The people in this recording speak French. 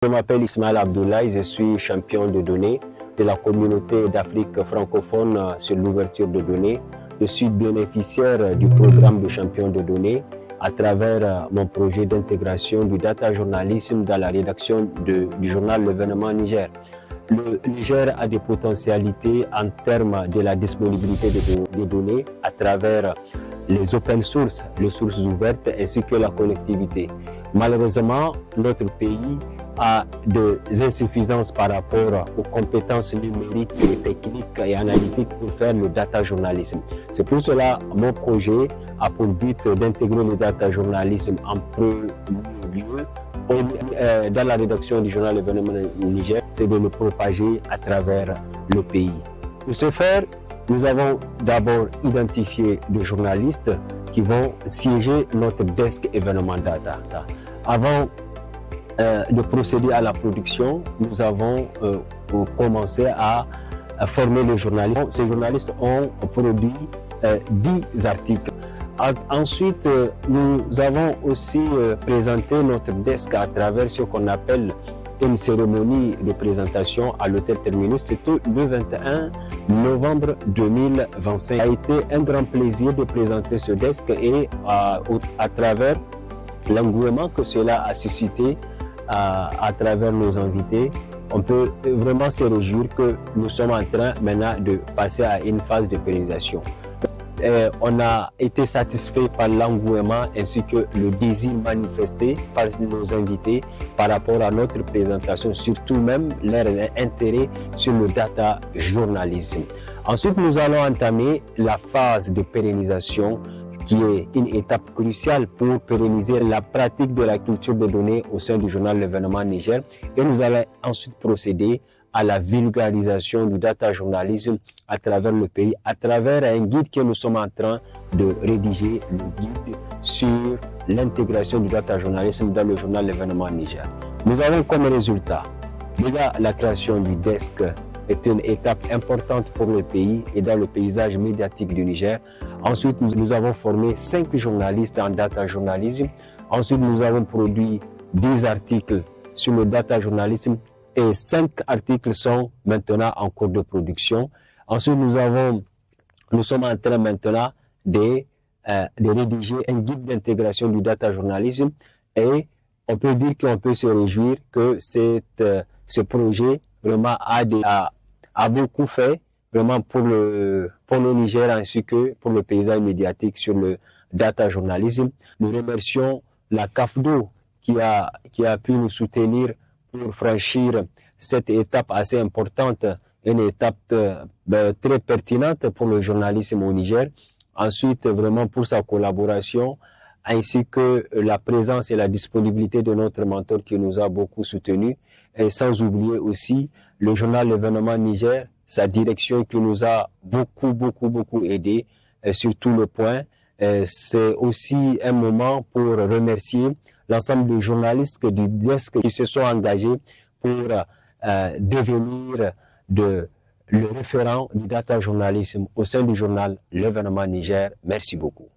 Je m'appelle Ismaël Abdoulaye, je suis champion de données de la communauté d'Afrique francophone sur l'ouverture de données. Je suis bénéficiaire du programme de champion de données à travers mon projet d'intégration du data journalisme dans la rédaction du journal L'événement Niger. Le Niger a des potentialités en termes de la disponibilité des données à travers les open source, les sources ouvertes ainsi que la connectivité. Malheureusement, notre pays a des insuffisances par rapport aux compétences numériques, et techniques et analytiques pour faire le data journalisme. C'est pour cela mon projet a pour but d'intégrer le data journalisme en premier lieu dans la rédaction du journal L'événement Niger, c'est de le propager à travers le pays. Pour ce faire, nous avons d'abord identifié des journalistes qui vont siéger notre desk événement data. Avant de procéder à la production, nous avons commencé à former les journalistes. Ces journalistes ont produit 10 articles. Ensuite, nous avons aussi présenté notre desk à travers ce qu'on appelle une cérémonie de présentation à l'hôtel Terminus. C'était le 21 novembre 2025. Ça a été un grand plaisir de présenter ce desk et à travers l'engouement que cela a suscité à travers nos invités, on peut vraiment se réjouir que nous sommes en train maintenant de passer à une phase de pérennisation. On a été satisfait par l'engouement ainsi que le désir manifesté par nos invités par rapport à notre présentation, surtout même leur intérêt sur le data journalisme. Ensuite, nous allons entamer la phase de pérennisation qui est une étape cruciale pour pérenniser la pratique de la culture des données au sein du journal L'événement Niger. Et nous allons ensuite procéder à la vulgarisation du data journalisme à travers le pays, à travers un guide que nous sommes en train de rédiger, le guide sur l'intégration du data journalisme dans le journal L'événement Niger. Nous avons comme résultat, déjà la création du desk est une étape importante pour le pays et dans le paysage médiatique du Niger. Ensuite, nous avons formé 5 journalistes en data journalisme. Ensuite, nous avons produit 10 articles sur le data journalisme et 5 articles sont maintenant en cours de production. Ensuite, nous sommes en train maintenant de rédiger un guide d'intégration du data journalisme et on peut dire qu'on peut se réjouir que ce projet vraiment a beaucoup fait vraiment pour le Niger ainsi que pour le paysage médiatique sur le data journalisme. Nous remercions la CAFDO qui a pu nous soutenir pour franchir cette étape assez importante, une étape très pertinente pour le journalisme au Niger. Ensuite, vraiment pour sa collaboration, ainsi que la présence et la disponibilité de notre mentor qui nous a beaucoup soutenus. Et sans oublier aussi le journal L'événement Niger, sa direction qui nous a beaucoup aidé sur tout le point. C'est aussi un moment pour remercier l'ensemble des journalistes du desk qui se sont engagés pour devenir le référent du data journalisme au sein du journal L'événement Niger. Merci beaucoup.